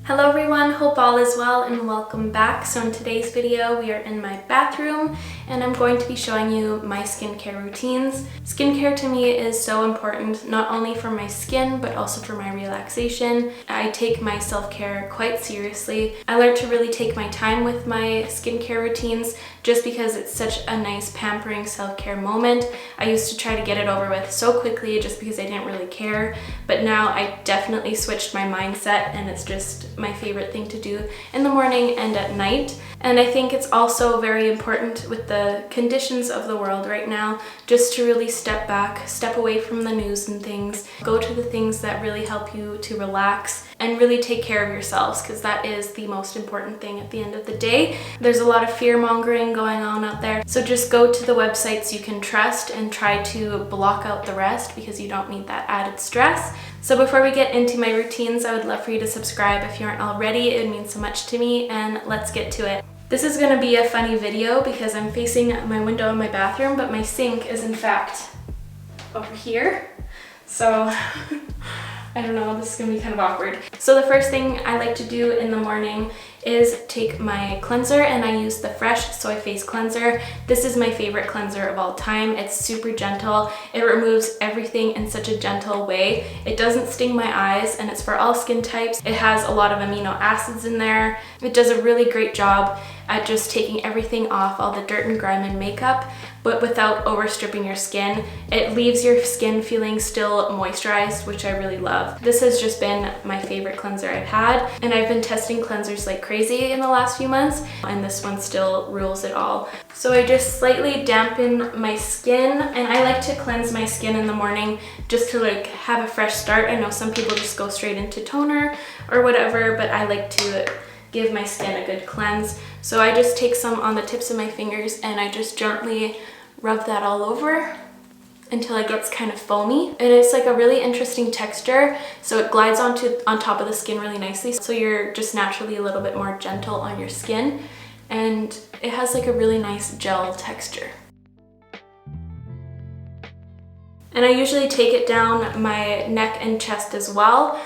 Hello everyone, hope all is well and welcome back. So in today's video we are in my bathroom and I'm going to be showing you my skincare routines. Skincare to me is so important, not only for my skin but also for my relaxation. I take my self-care quite seriously. I learned to really take my time with my skincare routines just because it's such a nice pampering self-care moment. I used to try to get it over with so quickly just because I didn't really care, but now I definitely switched my mindset and it's just my favorite thing to do in the morning and at night. And I think it's also very important with the conditions of the world right now just to really step back, step away from the news and things, go to the things that really help you to relax and really take care of yourselves, because that is the most important thing at the end of the day. There's a lot of fear mongering going on out there, so just go to the websites you can trust and try to block out the rest because you don't need that added stress. So before we get into my routines, I would love for you to subscribe if you aren't already. It would mean so much to me, and let's get to it. This is going to be a funny video because I'm facing my window in my bathroom, but my sink is in fact over here. So I don't know, this is going to be kind of awkward. So the first thing I like to do in the morning is take my cleanser, and I use the Fresh Soy Face Cleanser. This is my favorite cleanser of all time. It's super gentle. It removes everything in such a gentle way. It doesn't sting my eyes, and it's for all skin types. It has a lot of amino acids in there. It does a really great job at just taking everything off, all the dirt and grime and makeup, but without overstripping your skin. It leaves your skin feeling still moisturized, which I really love. This has just been my favorite cleanser I've had, and I've been testing cleansers like crazy in the last few months, and this one still rules it all. So I just slightly dampen my skin, and I like to cleanse my skin in the morning just to like have a fresh start. I know some people just go straight into toner or whatever, but I like to give my skin a good cleanse. So I just take some on the tips of my fingers and I just gently rub that all over until it gets kind of foamy. And it's like a really interesting texture, so it glides on top of the skin really nicely, so you're just naturally a little bit more gentle on your skin, and it has like a really nice gel texture. And I usually take it down my neck and chest as well.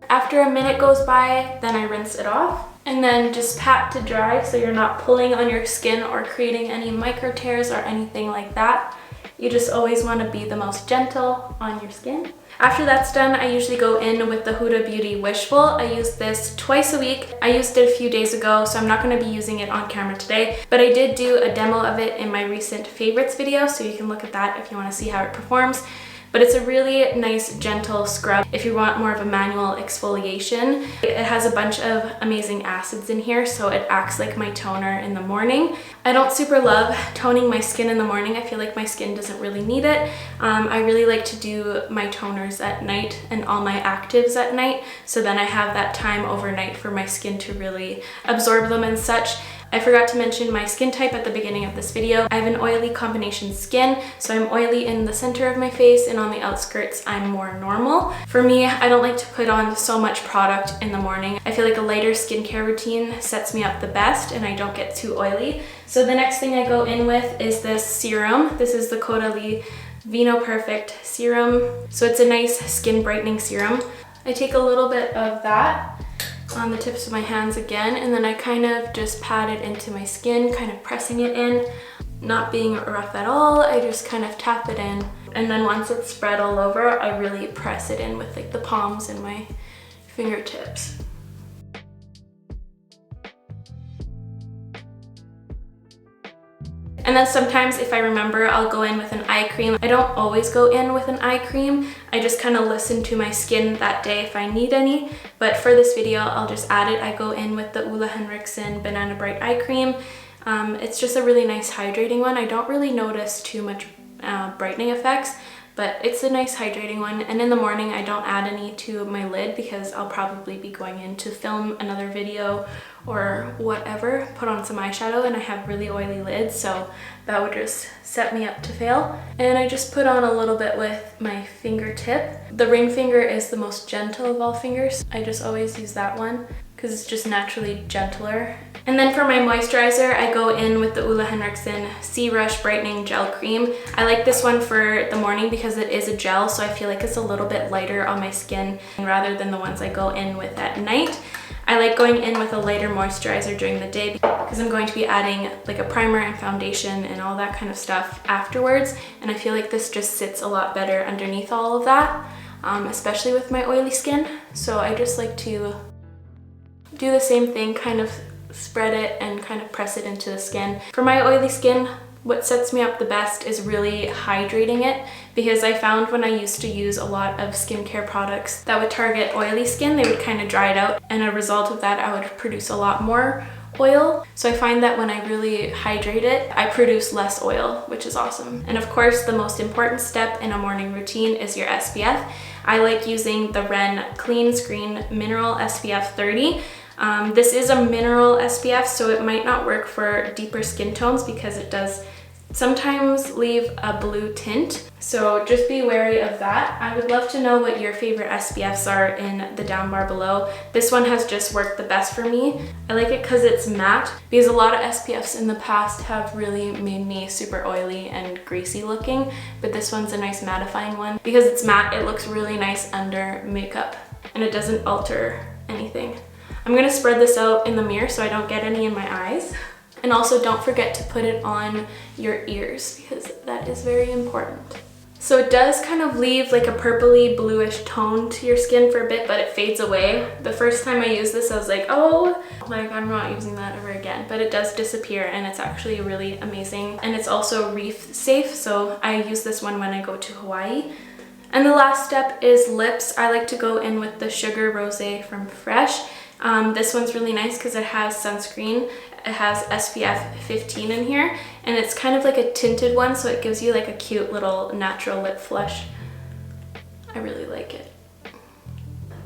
After a minute goes by, then I rinse it off and then just pat to dry so you're not pulling on your skin or creating any micro tears or anything like that. You just always want to be the most gentle on your skin. After that's done, I usually go in with the Huda Beauty Wishful. I use this twice a week. I used it a few days ago, so I'm not going to be using it on camera today, but I did do a demo of it in my recent favorites video, so you can look at that if you want to see how it performs. But it's a really nice, gentle scrub if you want more of a manual exfoliation. It has a bunch of amazing acids in here, so it acts like my toner in the morning. I don't super love toning my skin in the morning. I feel like my skin doesn't really need it. I really like to do my toners at night and all my actives at night, so then I have that time overnight for my skin to really absorb them and such. I forgot to mention my skin type at the beginning of this video. I have an oily combination skin, so I'm oily in the center of my face, and on the outskirts I'm more normal. For me, I don't like to put on so much product in the morning. I feel like a lighter skincare routine sets me up the best and I don't get too oily. So the next thing I go in with is this serum. This is the Caudalie Vino Perfect Serum. So it's a nice skin brightening serum. I take a little bit of that on the tips of my hands again, and then I kind of just pat it into my skin, kind of pressing it in, not being rough at all. I just kind of tap it in, and then once it's spread all over, I really press it in with like the palms and my fingertips. And then sometimes if I remember, I'll go in with an eye cream. I don't always go in with an eye cream. I just kind of listen to my skin that day if I need any. But for this video, I'll just add it. I go in with the Ole Henriksen Banana Bright Eye Cream. It's just a really nice hydrating one. I don't really notice too much brightening effects, but it's a nice hydrating one. And in the morning, I don't add any to my lid because I'll probably be going in to film another video or whatever, put on some eyeshadow, and I have really oily lids, so that would just set me up to fail. And I just put on a little bit with my fingertip. The ring finger is the most gentle of all fingers. I just always use that one. because it's just naturally gentler. And then for my moisturizer, I go in with the Ole Henriksen Sea Rush Brightening Gel Cream. I like this one for the morning because it is a gel, so I feel like it's a little bit lighter on my skin rather than the ones I go in with at night. I like going in with a lighter moisturizer during the day because I'm going to be adding like a primer and foundation and all that kind of stuff afterwards, and I feel like this just sits a lot better underneath all of that, especially with my oily skin. So I just like to do the same thing, kind of spread it and kind of press it into the skin. For my oily skin, what sets me up the best is really hydrating it, because I found when I used to use a lot of skincare products that would target oily skin, they would kind of dry it out, and a result of that I would produce a lot more oil. So I find that when I really hydrate it, I produce less oil, which is awesome. And of course, the most important step in a morning routine is your SPF. I like using the Ren Clean Screen Mineral SPF 30. This is a mineral SPF, so it might not work for deeper skin tones because it does sometimes leave a blue tint. So just be wary of that. I would love to know what your favorite SPFs are in the down bar below. This one has just worked the best for me. I like it because it's matte, because a lot of SPFs in the past have really made me super oily and greasy looking, but this one's a nice mattifying one. Because it's matte, it looks really nice under makeup and it doesn't alter anything. I'm gonna spread this out in the mirror so I don't get any in my eyes. And also don't forget to put it on your ears because that is very important. So it does kind of leave like a purpley bluish tone to your skin for a bit, but it fades away. The first time I used this, I was like, oh, like I'm not using that ever again, but it does disappear and it's actually really amazing. And it's also reef safe, so I use this one when I go to Hawaii. And the last step is lips. I like to go in with the Sugar Rosé from Fresh. This one's really nice because it has sunscreen. It has SPF 15 in here, and it's kind of like a tinted one, so it gives you like a cute little natural lip flush. I really like it.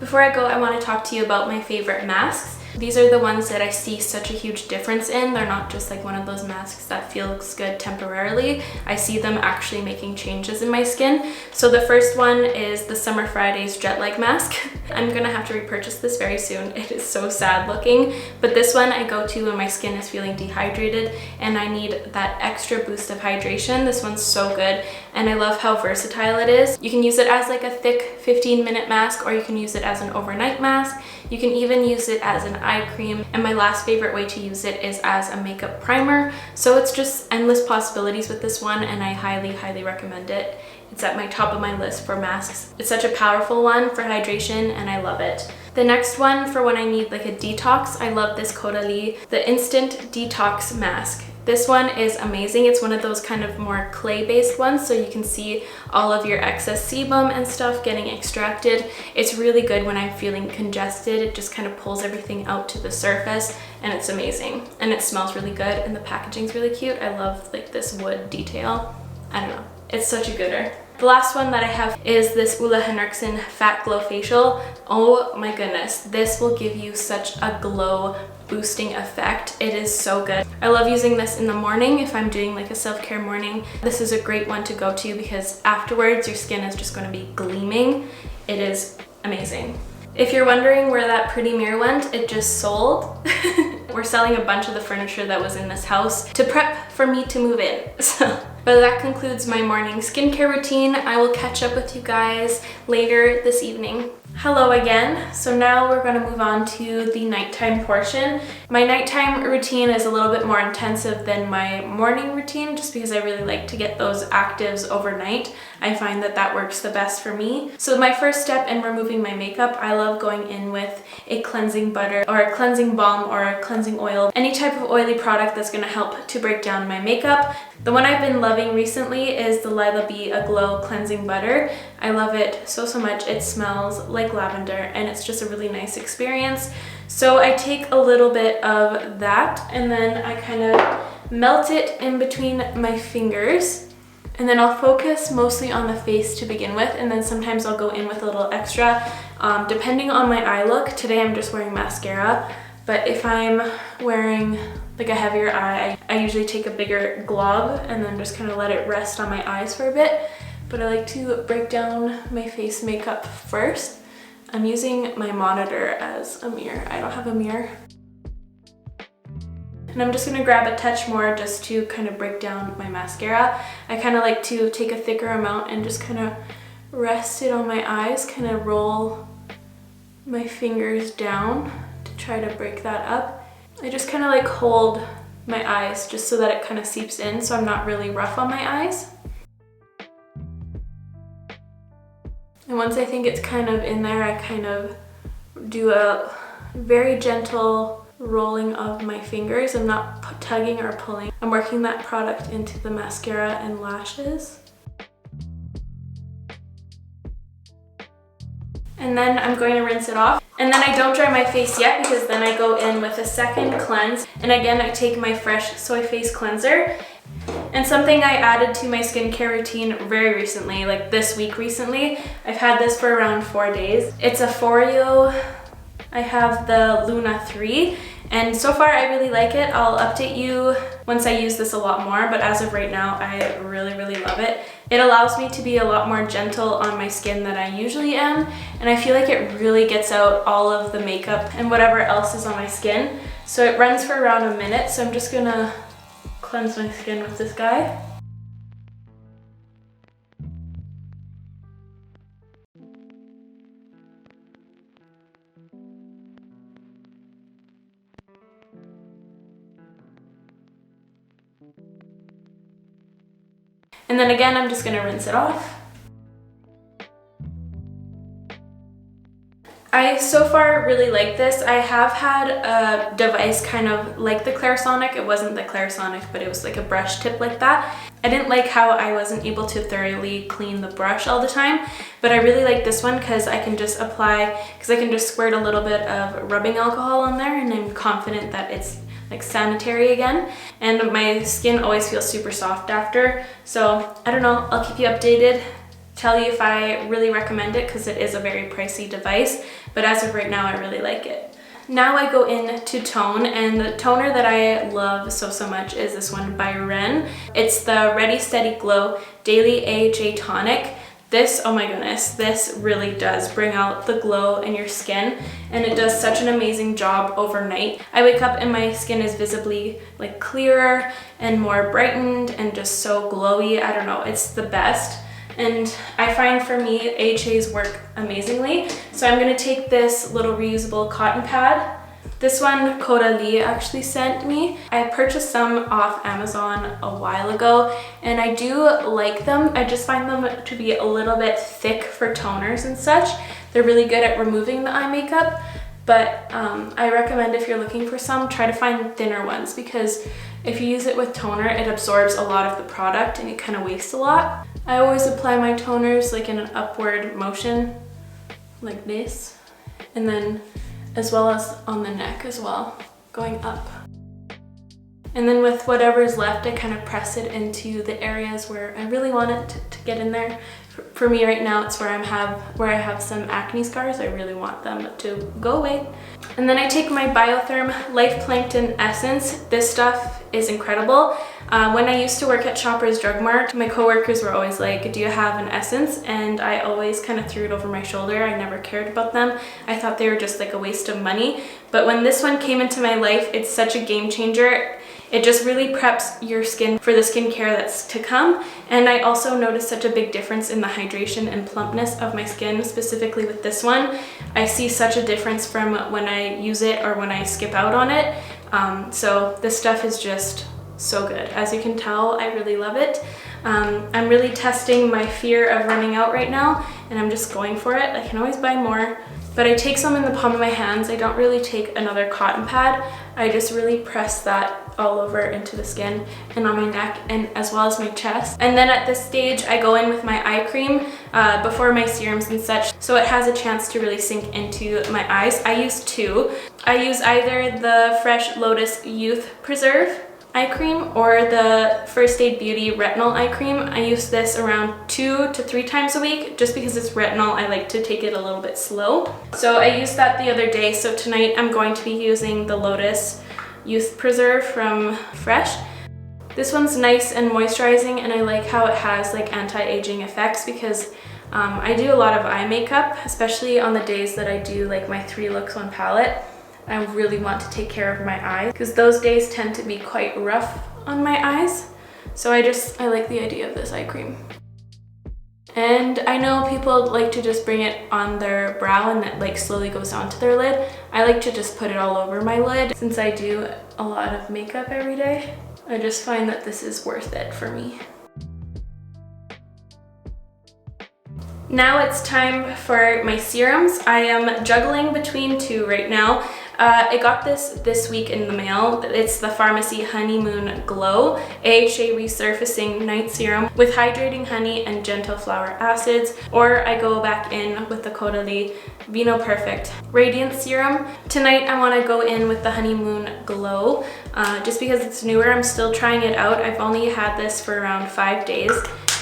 Before I go, I want to talk to you about my favorite masks. These are the ones that I see such a huge difference in. They're not just like one of those masks that feels good temporarily. I see them actually making changes in my skin. So the first one is the Summer Fridays Jet Lag Mask. I'm gonna have to repurchase this very soon. It is so sad looking, but this one I go to when my skin is feeling dehydrated and I need that extra boost of hydration. This one's so good, and I love how versatile it is. You can use it as like a thick 15-minute mask, or you can use it as an overnight mask. You can even use it as an eye cream, and my last favorite way to use it is as a makeup primer. So it's just endless possibilities with this one, and I highly recommend it. It's at my top of my list for masks. It's such a powerful one for hydration and I love it. The next one for when I need like a detox, I love this Caudalie, the Instant Detox Mask. This one is amazing. It's one of those kind of more clay-based ones, so you can see all of your excess sebum and stuff getting extracted. It's really good when I'm feeling congested. It just kind of pulls everything out to the surface, and it's amazing. And it smells really good, and the packaging's really cute. I love like this wood detail. I don't know. It's such a gooder. The last one that I have is this Ole Henriksen Fat Glow Facial. Oh my goodness, this will give you such a glow boosting effect. It is so good. I love using this in the morning if I'm doing like a self-care morning. This is a great one to go to because afterwards your skin is just going to be gleaming. It is amazing. If you're wondering where that pretty mirror went, it just sold. We're selling a bunch of the furniture that was in this house to prep for me to move in. But that concludes my morning skincare routine. I will catch up with you guys later this evening. Hello again. So now we're going to move on to the nighttime portion. My nighttime routine is a little bit more intensive than my morning routine just because I really like to get those actives overnight. I find that that works the best for me. So my first step in removing my makeup, I love going in with a cleansing butter or a cleansing balm or a cleansing oil, any type of oily product that's going to help to break down my makeup. The one I've been loving recently is the Lila Bee Aglow Cleansing Butter. I love it so much. It smells like lavender and it's just a really nice experience. So I take a little bit of that and then I kind of melt it in between my fingers. And then I'll focus mostly on the face to begin with, and then sometimes I'll go in with a little extra, depending on my eye look. Today I'm just wearing mascara, but if I'm wearing like a heavier eye, I usually take a bigger glob and then just kind of let it rest on my eyes for a bit. But I like to break down my face makeup first. I'm using my monitor as a mirror. I don't have a mirror. And I'm just gonna grab a touch more just to kind of break down my mascara. I kind of like to take a thicker amount and just kind of rest it on my eyes, kind of roll my fingers down to try to break that up. I just kind of like hold my eyes just so that it kind of seeps in, so I'm not really rough on my eyes. And once I think it's kind of in there, I kind of do a very gentle rolling of my fingers. I'm not tugging or pulling. I'm working that product into the mascara and lashes. And then I'm going to rinse it off. And then I don't dry my face yet because then I go in with a second cleanse. And again, I take my Fresh Soy Face Cleanser. And something I added to my skincare routine very recently, like this week recently. I've had this for around 4 days. It's a Foreo. I have the Luna 3. And so far I really like it. I'll update you once I use this a lot more, but as of right now, I really, really love it. It allows me to be a lot more gentle on my skin than I usually am, and I feel like it really gets out all of the makeup and whatever else is on my skin. So it runs for around a minute, so I'm just gonna cleanse my skin with this guy. And then again, I'm just gonna rinse it off. I so far really like this. I have had a device kind of like the Clarisonic. It wasn't the Clarisonic, but it was like a brush tip like that. I didn't like how I wasn't able to thoroughly clean the brush all the time, but I really like this one because I can just apply, because I can just squirt a little bit of rubbing alcohol on there, and I'm confident that it's like sanitary again, and my skin always feels super soft after. So I don't know, I'll keep you updated, tell you if I really recommend it, because it is a very pricey device, but as of right now I really like it. Now I go in to tone, and the toner that I love so much is this one by Ren. It's the Ready Steady Glow Daily AHA Tonic. This, oh my goodness, this really does bring out the glow in your skin, and it does such an amazing job overnight. I wake up and my skin is visibly like clearer and more brightened and just so glowy. I don't know, it's the best. And I find for me, AHAs work amazingly. So I'm gonna take this little reusable cotton pad. This one Codalie actually sent me. I purchased some off Amazon a while ago, and I do like them. I just find them to be a little bit thick for toners and such. They're really good at removing the eye makeup, but I recommend if you're looking for some, try to find thinner ones, because if you use it with toner, it absorbs a lot of the product and it kind of wastes a lot. I always apply my toners like in an upward motion, like this, and then as well as on the neck as well, going up. And then with whatever is left, I kind of press it into the areas where I really want it to get in there. For me right now, it's where I have some acne scars. I really want them to go away. And then I take my Biotherm Life Plankton Essence. This stuff is incredible. When I used to work at Shoppers Drug Mart, my coworkers were always like, do you have an essence? And I always kind of threw it over my shoulder. I never cared about them. I thought they were just like a waste of money. But when this one came into my life, it's such a game changer. It just really preps your skin for the skincare that's to come. And I also noticed such a big difference in the hydration and plumpness of my skin, specifically with this one. I see such a difference from when I use it or when I skip out on it. So this stuff is just so good. As you can tell, I really love it. I'm really testing my fear of running out right now, and I'm just going for it. I can always buy more, but I take some in the palm of my hands. I don't really take another cotton pad. I just really press that all over into the skin and on my neck, and as well as my chest. And then at this stage, I go in with my eye cream before my serums and such, so it has a chance to really sink into my eyes. I use two. I use either the Fresh Lotus Youth Preserve eye cream or the First Aid Beauty Retinol eye cream. I use this around 2 to 3 times a week. Just because it's retinol, I like to take it a little bit slow. So I used that the other day, so tonight I'm going to be using the Lotus Youth Preserve from Fresh. This one's nice and moisturizing, and I like how it has like anti-aging effects, because I do a lot of eye makeup, especially on the days that I do like my 3 looks one palette. I really want to take care of my eyes because those days tend to be quite rough on my eyes. So I like the idea of this eye cream. And I know people like to just bring it on their brow and it like slowly goes onto their lid. I like to just put it all over my lid since I do a lot of makeup every day. I just find that this is worth it for me. Now it's time for my serums. I am juggling between 2 right now. I got this week in the mail. It's the Pharmacy Honeymoon Glow AHA Resurfacing Night Serum with hydrating honey and gentle flower acids, or I go back in with the Caudalie Vino Perfect Radiance Serum. Tonight I want to go in with the Honeymoon Glow just because it's newer. I'm still trying it out. I've only had this for around 5 days.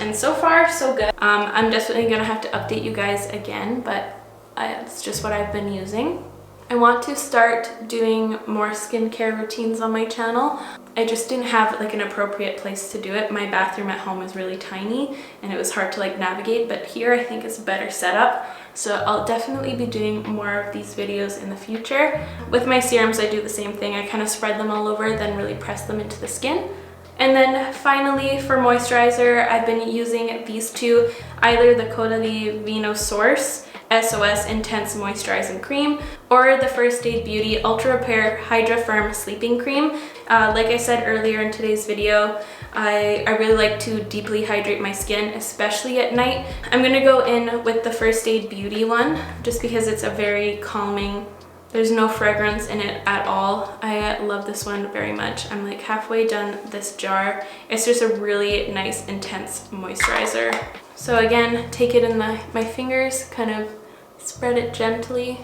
And so far, so good. I'm definitely gonna have to update you guys again, but it's just what I've been using. I want to start doing more skincare routines on my channel. I just didn't have like an appropriate place to do it. My bathroom at home is really tiny and it was hard to like navigate, but here I think it's a better setup. So I'll definitely be doing more of these videos in the future. With my serums, I do the same thing. I kind of spread them all over, then really press them into the skin. And then finally for moisturizer, I've been using these 2, either the Caudalie Vino Source SOS Intense Moisturizing Cream or the First Aid Beauty Ultra Repair Hydra Firm Sleeping Cream. Like I said earlier in today's video, I really like to deeply hydrate my skin, especially at night. I'm gonna go in with the First Aid Beauty one just because it's a very calming. There's no fragrance in it at all. I love this one very much. I'm like halfway done this jar. It's just a really nice, intense moisturizer. So again, take it in my fingers, kind of spread it gently.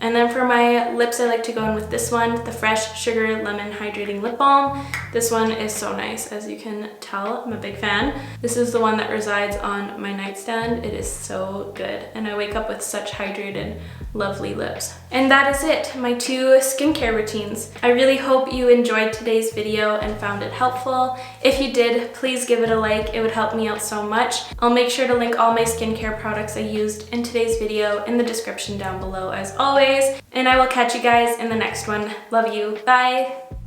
And then for my lips, I like to go in with this one, the Fresh Sugar Lemon Hydrating Lip Balm. This one is so nice, as you can tell, I'm a big fan. This is the one that resides on my nightstand. It is so good, and I wake up with such hydrated, lovely lips. And that is it, my 2 skincare routines. I really hope you enjoyed today's video and found it helpful. If you did, please give it a like, it would help me out so much. I'll make sure to link all my skincare products I used in today's video in the description down below as always. And I will catch you guys in the next one. Love you. Bye.